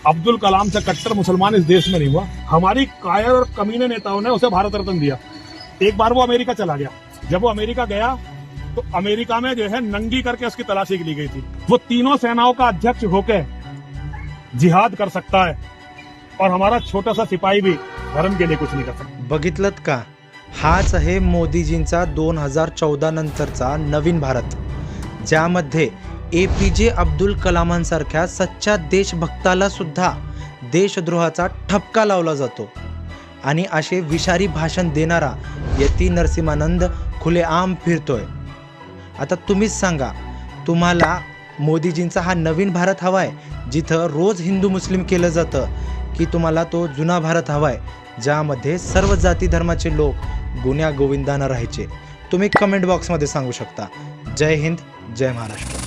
अब्दुल कलाम से कट्टर मुसलमान इस देश में नहीं हुआ। हमारी कायर और कमीने नेताओं ने उसे भारत रत्न दिया। एक बार वो अमेरिका चला गया, जब वो अमेरिका गया तो अमेरिका में जो है नंगी करके उसकी तलाशी ली गई थी। वो तीनों सेनाओं का अध्यक्ष होकर जिहाद कर सकता है और हमारा छोटा सा सिपाही भी धर्म के लिए कुछ नहीं कर सकता। बघितलत का? हाच आहे मोदीजींचा 2014 नंतरचा नवीन भारत, ज्यामध्ये APJ अब्दुल कलामांसारख्या सच्चा देशभक्ताला सुद्धा देशद्रोहाचा ठपका लावला जातो आणि असे विषारी भाषण देणारा यती नरसिंहानंद खुलेआम फिरतोय। आता तुम्हीच सांगा, तुम्हाला मोदीजींचा हा नवीन भारत हवाय जिथं रोज हिंदू मुस्लिम केलं जातं, की तुम्हाला तो जुना भारत हवाय ज्यामध्ये सर्व जाती धर्माचे लोक गुण्या गोविंदानं राहायचे? तुम्ही कमेंट बॉक्समध्ये सांगू शकता। जय हिंद, जय महाराष्ट्र।